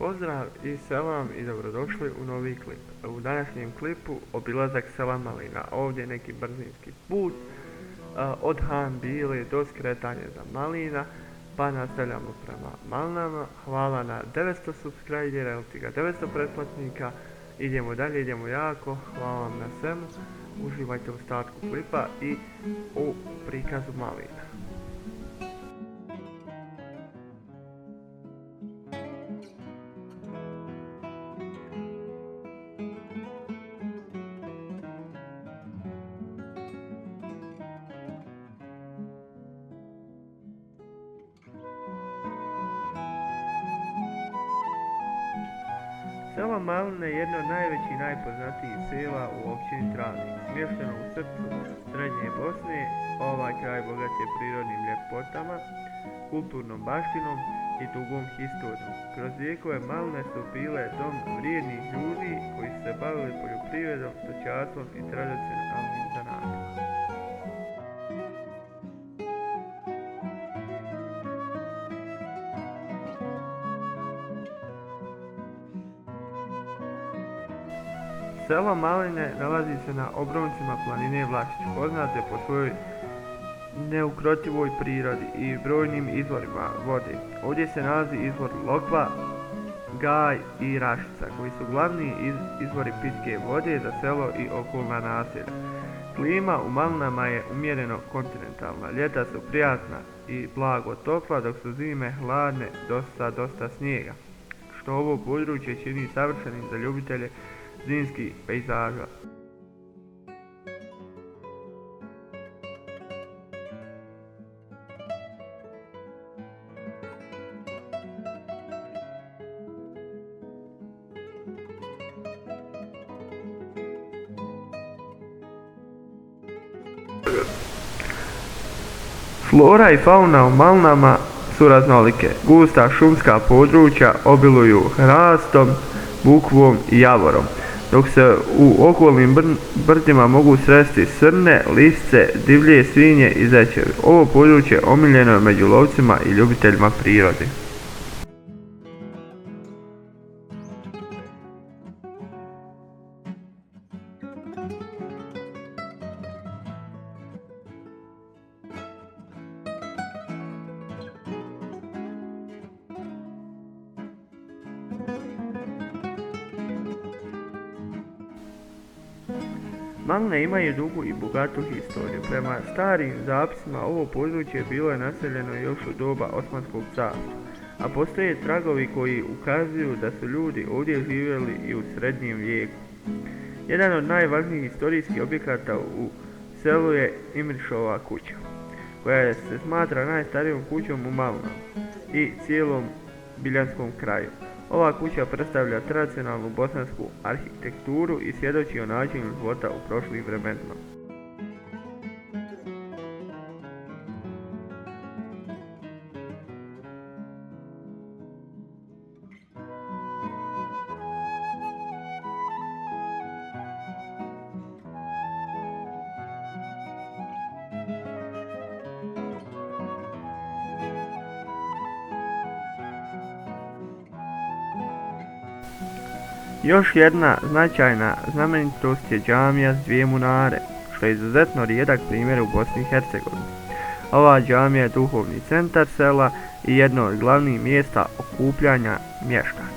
Pozdrav i selam i dobrodošli u novi klip. U današnjem klipu obilazak sela Malina. Ovdje je neki brzinski put od Han Bile do skretanja za Malina, pa nastavljamo prema Malinama. Hvala na 900 subscribera, ili 900 pretplatnika. Idemo dalje, idemo jako. Hvala vam na svemu. Uživajte u ostatku klipa i u prikazu Malina. Selo Maline je jedno od najvećih i najpoznatijih sela u općini Travnik. Smješteno u srcu srednje Bosne, ovaj kraj bogat je prirodnim ljepotama, kulturnom baštinom i dugom historijom. Kroz vijekove Maline su bile dom vrijednih ljudi koji su se bavili poljoprivredom, stočarstvom i tradicionalnim zanatima. Selo Maline nalazi se na obroncima planine Vlašć, poznate po svojoj neukrotivoj prirodi i brojnim izvorima vode. Ovdje se nalazi izvor Lokva, Gaj i Rašica, koji su glavni izvori pitke vode za selo i okolna naselja. Klima u Malinama je umjereno kontinentalna, ljeta su prijatna i blago topla, dok su zime hladne sa dosta snijega, što ovo područje čini savršenim za ljubitelje zimskih pejzaža. Flora i fauna u Malinama su raznolike. Gusta šumska područja obiluju hrastom, bukvom i javorom, dok se u okolnim brdima mogu sresti srne, lisce, divlje svinje i zečevi. Ovo područje omiljeno je među lovcima i ljubiteljima prirode. Maline imaju dugu i bogatu historiju. Prema starim zapisima ovo područje bilo je naseljeno još u doba Osmanskog carstva, a postoje tragovi koji ukazuju da su ljudi ovdje živjeli i u srednjem vijeku. Jedan od najvažnijih historijskih objekata u selu je Imrišova kuća, koja se smatra najstarijom kućom u Malinama i cijelom Biljanskom kraju. Ova kuća predstavlja tradicionalnu bosansku arhitekturu i svjedoči o načinu života u prošlim vremenima. Još jedna značajna znamenitost je džamija s dvije munare, što je izuzetno rijedak primjer u Bosni i Hercegovini. Ova džamija je duhovni centar sela i jedno od glavnih mjesta okupljanja mještana.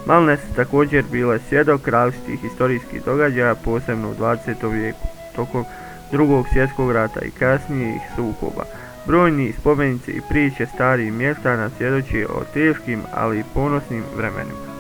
Maline su također bile svjedok različitih historijskih događaja, posebno u 20. vijeku, tokom Drugog svjetskog rata i kasnijih sukoba. Brojni spomenici i priče starijih mještana svjedoči o teškim, ali i ponosnim vremenima.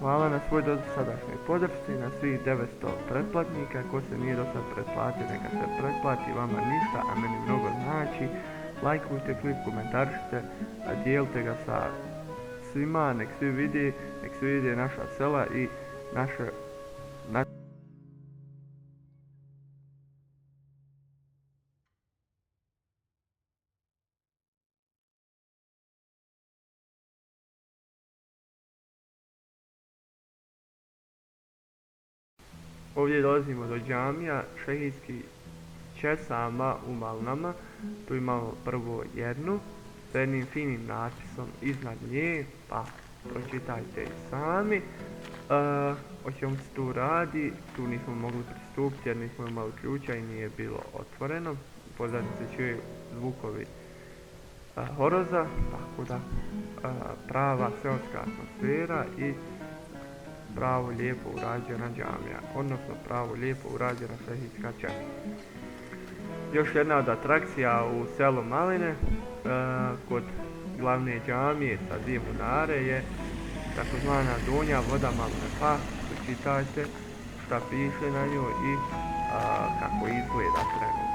Hvala na svoj dosadašnjoj podršci, na svih 900 pretplatnika. Ko se nije do sad pretplatio, neka se pretplati, vama ništa, a meni mnogo znači. Lajkujte klip, komentaršite, dijelite ga sa svima, nek svi vidi naša sela i naše Ovdje dolazimo do džamija šehijskih česama u Malnama. Tu imamo prvo jednu s jednim finim natpisom iznad nje, pa pročitajte sami. O čemu se tu radi, tu nismo mogli pristupiti jer nismo imali ključa i nije bilo otvoreno. Pozadnje se čuju zvukovi horoza, tako da prava seoska atmosfera i pravo lijepo urađena džamija, odnosno pravo lijepo urađena šehijska česma. Još jedna od atrakcija u selu Maline, kod glavne džamije sa dvije munare je takozvana donja voda Maline, pa pročitajte šta piše na njoj i kako izgleda trenutno.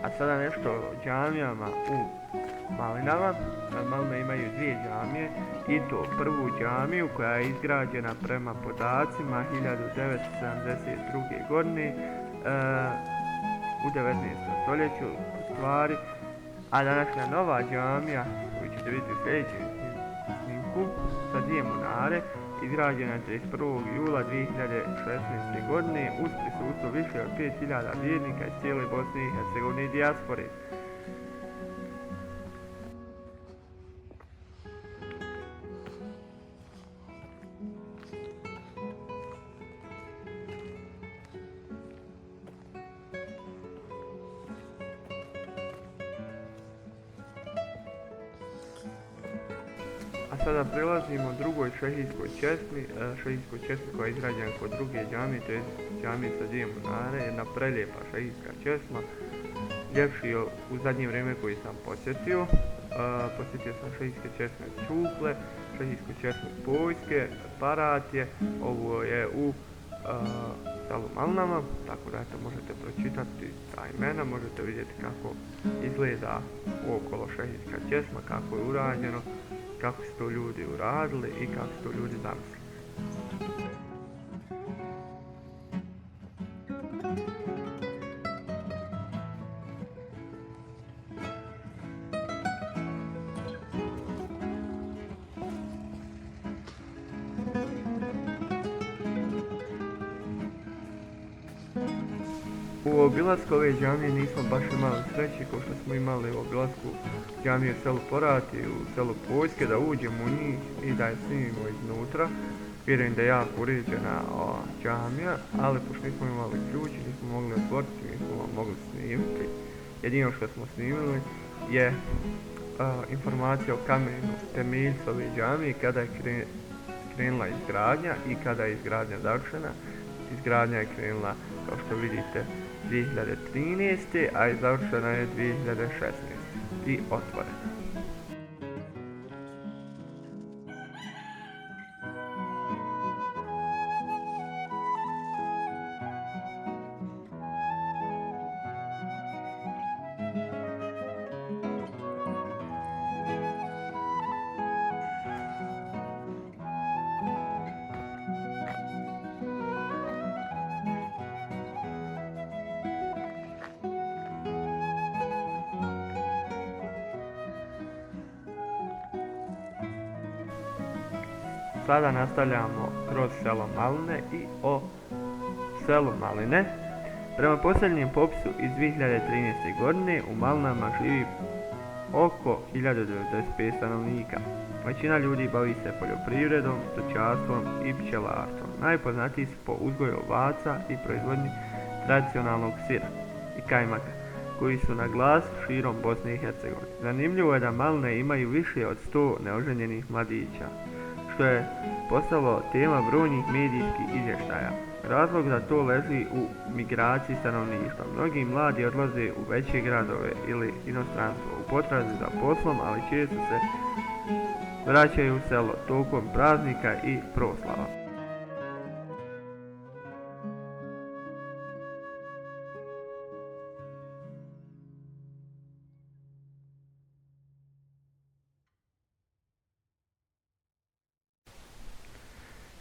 A sada nešto o džamijama u Malinama. Maline imaju dvije džamije i to prvu džamiju koja je izgrađena prema podacima 1972. godine u 19. stoljeću u stvari, a današnja nova džamija koju ćete vidjeti u sljedećem snimku sa dvije munare izgrađena je 31. jula 2016. godine uz prisustvo više od 5000 vjernika iz cijele Bosne i Hercegovine i dijaspore. A sada prilazimo drugoj šehijskoj česmi koja je izgrađena kod druge džamije, to je džamije sa dvije munare, jedna prelijepa šehijska česma, ljepši u zadnje vrijeme koji sam posjetio. Posjetio sam šehijske česme Čuple, šehijsku česmu Pojske, Paratje, ovo je u selu Malnama, tako da eto možete pročitati ta imena, možete vidjeti kako izgleda okolo šehijska česma, kako je urađeno, kako su to ljudi uradili i kako su to ljudi zamislili. U obilasku ove džamije nismo baš imali sreće kao što smo imali u obilasku džamije u selu Porati i u selu Pojske, da uđemo u njih i da je snimimo iznutra. Vjerujem da je jako uređena džamija, ali pošto nismo imali ključ i nismo mogli otvoriti, nismo mogli snimiti. Jedino što smo snimili je informacija o kamenu temeljcu ove džamije, kada je krenula izgradnja i kada je izgradnja završena. Izgradnja je krenula, kao što vidite, 2013. a završena je 2016. i otvorena. Sada nastavljamo kroz selo Maline i o selu Maline. Prema posljednjem popisu iz 2013. godine u Malinama živi oko 1095 stanovnika. Većina ljudi bavi se poljoprivredom, stočarstvom i pčelarstvom. Najpoznatiji su po uzgoju ovaca i proizvodnji tradicionalnog sira i kajmaka, koji su na glas širom Bosne i Hercegovine. Zanimljivo je da Maline imaju više od 100 neoženjenih mladića, što je postalo tema brojnih medijskih izvještaja. Razlog za to leži u migraciji stanovništva. Mnogi mladi odlaze u veće gradove ili inostranstvo u potrazi za poslom, ali često se vraćaju u selo tokom praznika i proslava.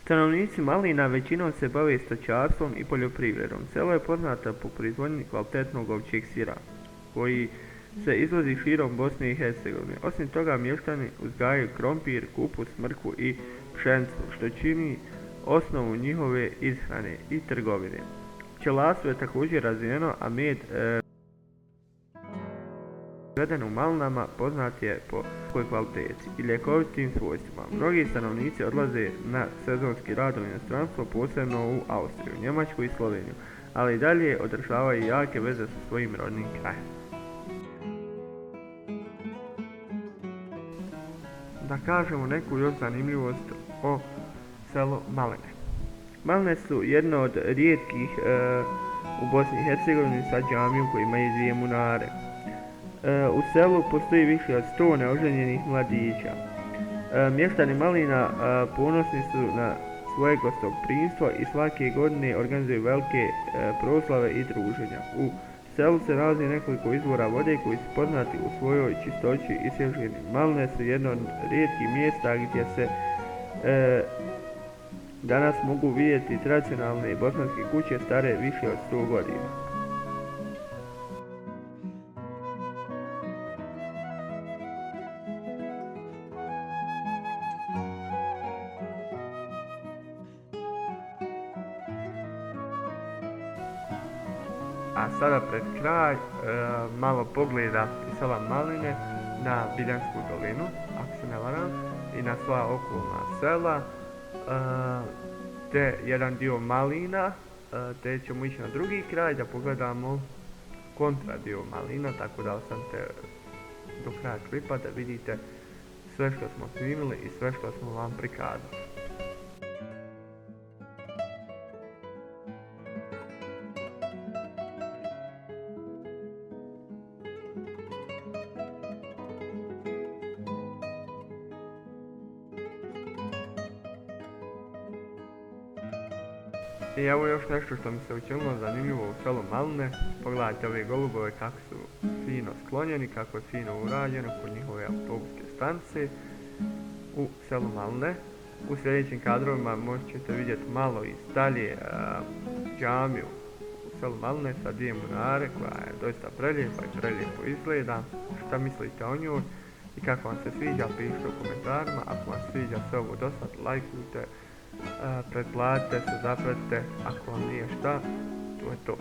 Stanovnici Malina većinom se bave stočarstvom i poljoprivredom. Selo je poznato po proizvodnji kvalitetnog ovčjeg sira, koji se izvozi širom Bosne i Hercegovine. Osim toga, mještani uzgajaju krompir, kupus, mrkvu i pšenicu, što čini osnovu njihove ishrane i trgovine. Pčelarstvo je također razvijeno, a med proizveden u Malinama poznat je po svojoj kvaliteti i ljekovitim svojstvima. Mnogi stanovnici odlaze na sezonski rad u inostranstvo, posebno u Austriju, Njemačku i Sloveniju, ali i dalje održavaju jake veze sa svojim rodnim krajem. Da kažemo neku još zanimljivost o selu Maline. Maline su jedno od rijetkih u Bosni i Hercegovini sa džamijom koji imaju 2 munare. U selu postoji više od 100 neoženjenih mladića. Mještani Malina ponosni su na svoje gostoprimstvo i svake godine organizuju velike proslave i druženja. U selu se nalazi nekoliko izvora vode koji su poznati u svojoj čistoći i svježini. Maline su jedno od rijetkih mjesta gdje se danas mogu vidjeti tradicionalne bosanske kuće stare više od 100 godina. A sada pred kraj malo pogleda iz sela Maline na Biljansku dolinu, ako se ne varam, i na sva okolna sela, te jedan dio Malina, te ćemo ići na drugi kraj da pogledamo kontra dio Malina, tako da ostanite do kraja klipa da vidite sve što smo snimili i sve što smo vam prikazali. I evo još nešto što mi se učinilo zanimljivo u selu Maline. Pogledajte ove golubove kako su fino sklonjeni, kako je fino urađeno kod njihove autobuske stanice u selu Maline. U sljedećim kadrovima možete vidjeti malo iz dalje džamiju u selu Maline sa 2 munare koja je doista prelijepa i prelijepo izgleda. Šta mislite o njoj i kako vam se sviđa, pišite u komentarima. Ako vam sviđa sve ovo dosta, lajkujte, pretplatite se, zapratite, ako vam nije šta, to je to.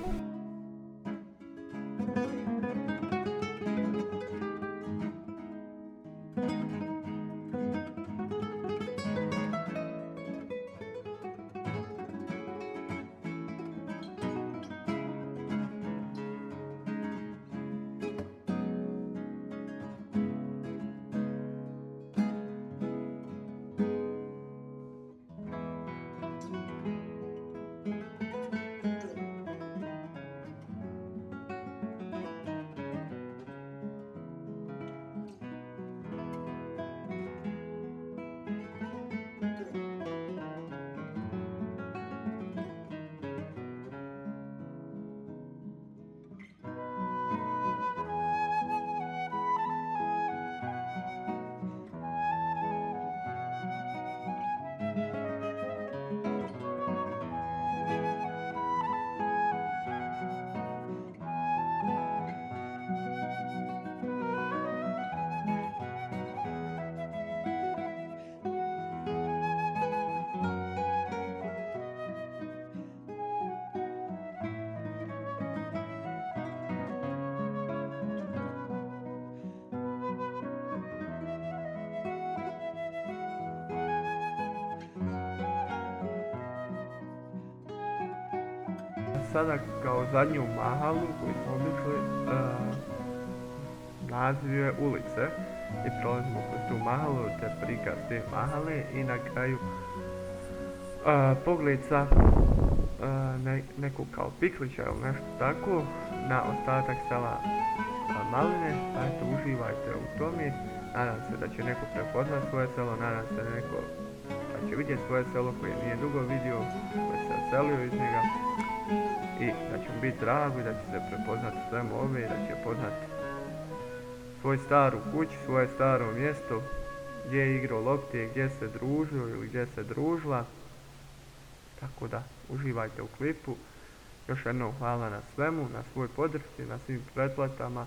Sada kao zadnju mahalu koju smo obišli, naziv je ulice i prolazimo kroz tu mahalu, te prikaz te mahale i na kraju pogled sa nekog kao piklića ili nešto tako na ostatak sela Maline. Pa eto, uživajte u tome. Nadam se da će neko prepoznat svoje selo, nadam se da neko da će vidjeti svoje selo koje nije dugo vidio, koje se oselio iz njega, i da će mu biti drago i da će se prepoznati svemu ove i da će poznati svoju staru kuću, svoje staro mjesto gdje je igrao lopte, gdje se družio ili gdje se družila. Tako da, uživajte u klipu. Još jednom hvala na svemu, na svoj podršci, na svim pretplatama.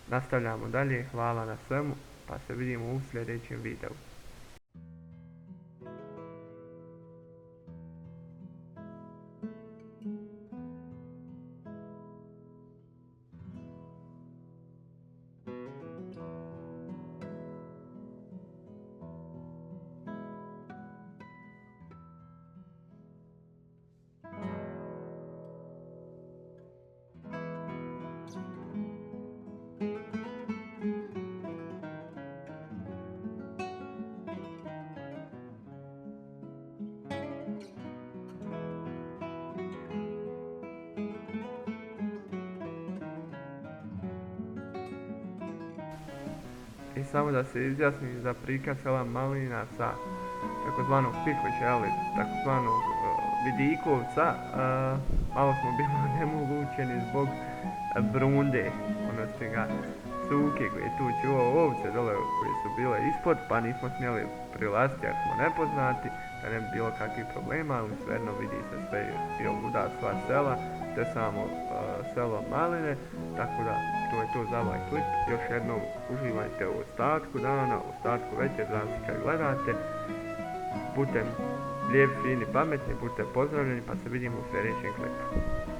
Nastavljamo dalje, hvala na svemu, pa se vidimo u sljedećem videu. I samo da se izjasnim za prikaz sela Malina sa takozvanog Piklića, ali takozvanog Vidikovca, malo smo bili onemogućeni zbog brunde, odnosno suke koje je tu čuvao ovce dole koje su bile ispod, pa nismo smjeli prilaziti jer smo nepoznati, da ne bi bilo kakvih problema, ali svejedno vidi se sve i ovuda sva sela, te samo selo Maline, tako da to je to za ovaj klip. Još jednom uživajte u ostatku dana, u ostatku večer, znači kad gledate. Budite lijepi, fini, pametni, budite pozdravljeni, pa se vidimo u sljedećem klipu.